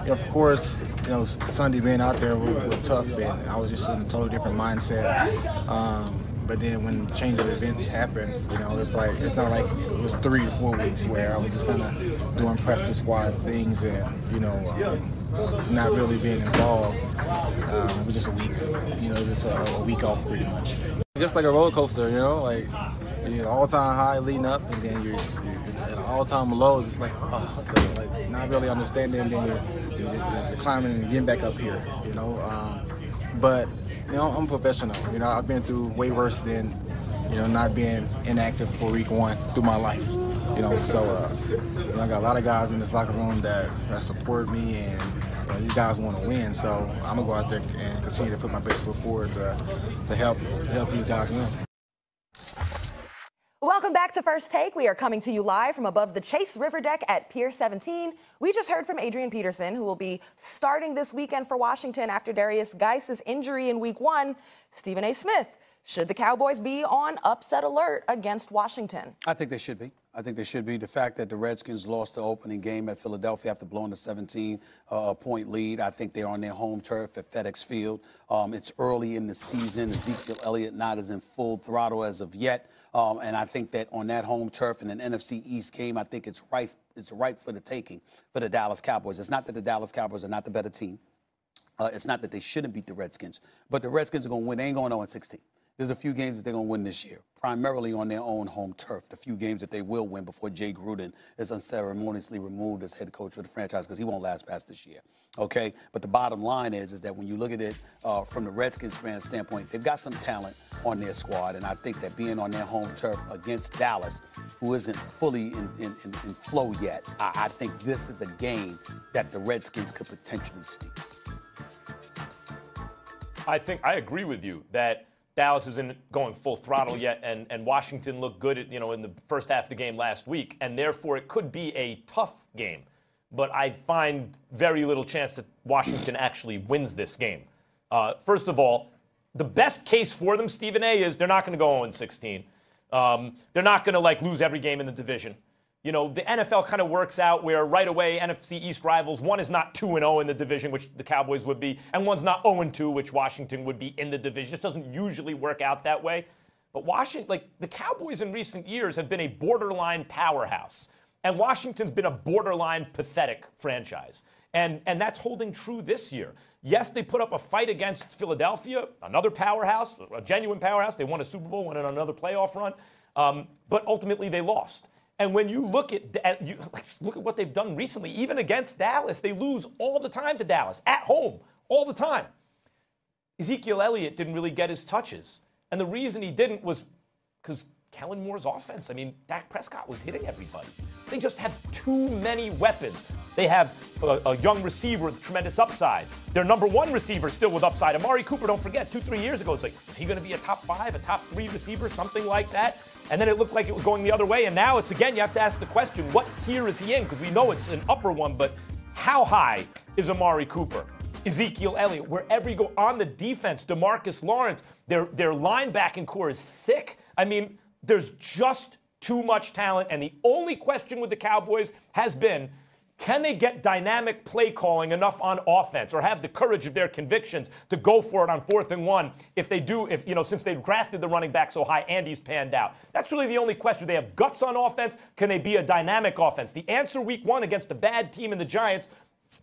of course, Sunday being out there was tough, and I was just in a totally different mindset. But then when change of events happened, it's not like it was 3 to 4 weeks where I was just kind of doing practice squad things and, not really being involved. It was just a week, just a week off pretty much. Just like a roller coaster, you're all-time high leading up, and then you're at an all-time low, just not really understanding, and then you're climbing and getting back up here, But, I'm a professional. I've been through way worse than, not being inactive for week 1 through my life. I got a lot of guys in this locker room that support me, and these guys want to win. So I'm gonna go out there and continue to put my best foot forward to help these guys win. Welcome back to First Take. We are coming to you live from above the Chase River deck at Pier 17. We just heard from Adrian Peterson, who will be starting this weekend for Washington after Darius Geis's injury in Week 1. Stephen A. Smith, should the Cowboys be on upset alert against Washington? I think they should be. I think they should be. The fact that the Redskins lost the opening game at Philadelphia after blowing a 17-point lead, I think they're on their home turf at FedEx Field. It's early in the season. Ezekiel Elliott not as in full throttle as of yet. And I think that on that home turf in an NFC East game, I think it's ripe for the taking for the Dallas Cowboys. It's not that the Dallas Cowboys are not the better team. It's not that they shouldn't beat the Redskins. But the Redskins are going to win. They ain't going 0-16. There's a few games that they're going to win this year, primarily on their own home turf. The few games that they will win before Jay Gruden is unceremoniously removed as head coach of the franchise, because he won't last past this year. Okay? But the bottom line is that when you look at it from the Redskins standpoint, they've got some talent on their squad, and I think that being on their home turf against Dallas, who isn't fully in flow yet, I think this is a game that the Redskins could potentially steal. I think I agree with you that Dallas isn't going full throttle yet, and Washington looked good in the first half of the game last week, and therefore it could be a tough game. But I find very little chance that Washington actually wins this game. First of all, the best case for them, Stephen A., is they're not going to go 0-16. They're not going to lose every game in the division. The NFL kind of works out where right away NFC East rivals, one is not 2-0 in the division, which the Cowboys would be, and one's not 0-2, which Washington would be in the division. It just doesn't usually work out that way. But Washington, the Cowboys in recent years have been a borderline powerhouse, and Washington's been a borderline pathetic franchise. And that's holding true this year. Yes, they put up a fight against Philadelphia, another powerhouse, a genuine powerhouse. They won a Super Bowl, went on another playoff run, but ultimately they lost. And when you look at what they've done recently, even against Dallas, they lose all the time to Dallas, at home, all the time. Ezekiel Elliott didn't really get his touches. And the reason he didn't was because Kellen Moore's offense. Dak Prescott was hitting everybody. They just have too many weapons. They have a young receiver with tremendous upside. Their number one receiver still with upside. Amari Cooper, don't forget, 2-3 years ago, it's is he going to be a top 5, a top 3 receiver, something like that? And then it looked like it was going the other way. And now it's, again, you have to ask the question, what tier is he in? Because we know it's an upper one, but how high is Amari Cooper? Ezekiel Elliott, wherever you go on the defense, DeMarcus Lawrence, their linebacking core is sick. There's just too much talent. And the only question with the Cowboys has been, can they get dynamic play calling enough on offense or have the courage of their convictions to go for it on 4th and 1 if they do, since they've drafted the running back so high and he's panned out? That's really the only question. They have guts on offense. Can they be a dynamic offense? The answer week 1 against a bad team in the Giants,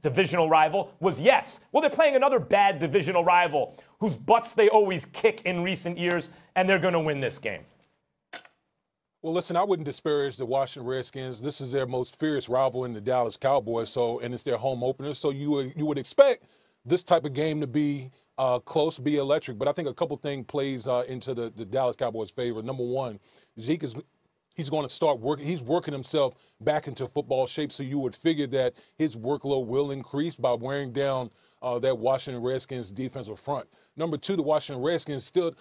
divisional rival, was yes. Well, they're playing another bad divisional rival whose butts they always kick in recent years, and they're going to win this game. Well, listen, I wouldn't disparage the Washington Redskins. This is their most fierce rival in the Dallas Cowboys, and it's their home opener. So you would expect this type of game to be close, be electric. But I think a couple things plays into the Dallas Cowboys' favor. Number one, Zeke he's going to start working. He's working himself back into football shape. So you would figure that his workload will increase by wearing down that Washington Redskins defensive front. Number two, the Washington Redskins still.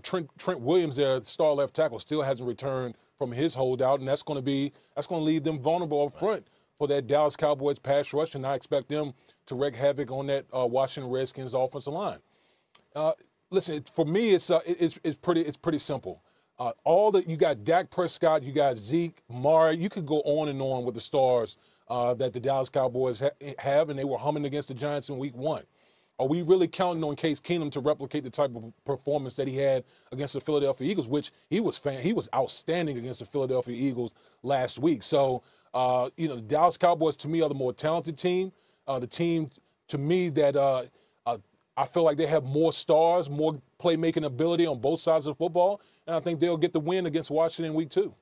Trent Williams, their star left tackle, still hasn't returned from his holdout, and that's going to leave them vulnerable up front for that Dallas Cowboys pass rush, and I expect them to wreak havoc on that Washington Redskins offensive line. Listen, for me, it's pretty simple. You got Dak Prescott, you got Zeke, Mara. You could go on and on with the stars that the Dallas Cowboys have, and they were humming against the Giants in Week 1. Are we really counting on Case Keenum to replicate the type of performance that he had against the Philadelphia Eagles, which he was outstanding against the Philadelphia Eagles last week? So, the Dallas Cowboys, to me, are the more talented team. The team, to me, that I feel like they have more stars, more playmaking ability on both sides of the football, and I think they'll get the win against Washington in Week 2.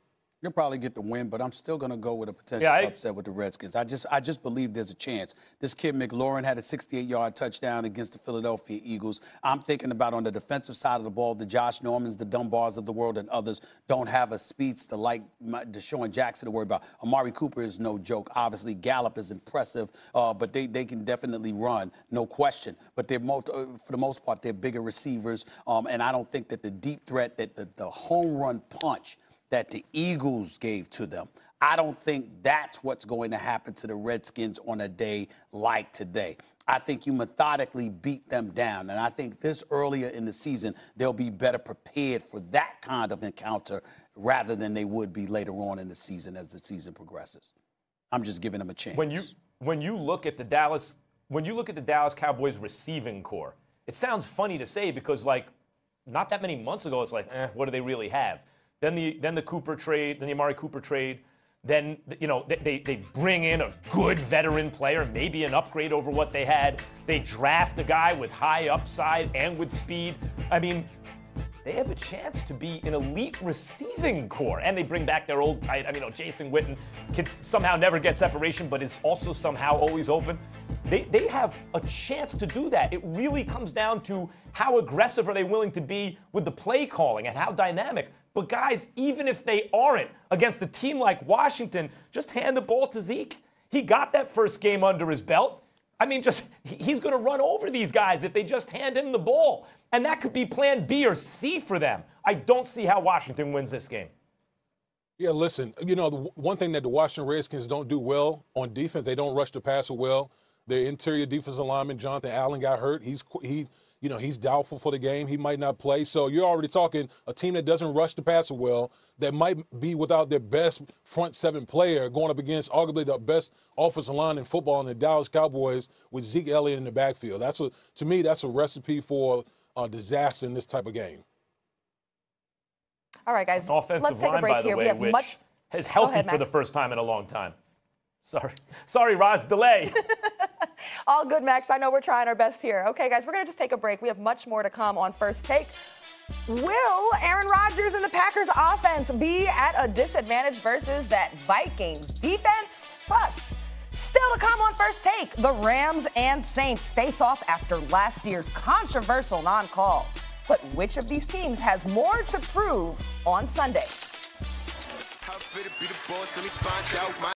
You'll probably get the win, but I'm still going to go with a potential upset with the Redskins. I just believe there's a chance. This kid McLaurin had a 68-yard touchdown against the Philadelphia Eagles. I'm thinking about on the defensive side of the ball, the Josh Normans, the Dunbars of the world, and others don't have a speedster like Deshaun Jackson to worry about. Amari Cooper is no joke. Obviously, Gallup is impressive, but they can definitely run, no question. But they're for the most part, they're bigger receivers, and I don't think that the deep threat, that the home run punch that the Eagles gave to them, I don't think that's what's going to happen to the Redskins on a day like today. I think you methodically beat them down, and I think this earlier in the season, they'll be better prepared for that kind of encounter rather than they would be later on in the season as the season progresses. I'm just giving them a chance. When you look at the Dallas Cowboys receiving core, it sounds funny to say because not that many months ago, it's what do they really have? Then the Cooper trade, then the Amari Cooper trade, then they bring in a good veteran player, maybe an upgrade over what they had. They draft a guy with high upside and with speed. I mean, they have a chance to be an elite receiving core, and they bring back their old tight. Jason Witten can somehow never get separation, but is also somehow always open. They have a chance to do that. It really comes down to how aggressive are they willing to be with the play calling and how dynamic. But guys, even if they aren't against a team like Washington, just hand the ball to Zeke. He got that first game under his belt. He's going to run over these guys if they just hand him the ball. And that could be plan B or C for them. I don't see how Washington wins this game. Yeah, listen, the one thing that the Washington Redskins don't do well on defense, they don't rush the passer well. Their interior defensive lineman, Jonathan Allen, got hurt. He's doubtful for the game. He might not play. So you're already talking a team that doesn't rush the passer well, that might be without their best front seven player going up against arguably the best offensive line in football in the Dallas Cowboys with Zeke Elliott in the backfield. To me, that's a recipe for disaster in this type of game. All right, guys, let's take a break here. We have much. Is healthy for the first time in a long time. Sorry, Roz, delay. All good, Max. I know we're trying our best here. Okay, guys, we're going to just take a break. We have much more to come on First Take. Will Aaron Rodgers and the Packers offense be at a disadvantage versus that Vikings defense? Plus, still to come on First Take, the Rams and Saints face off after last year's controversial non-call. But which of these teams has more to prove on Sunday?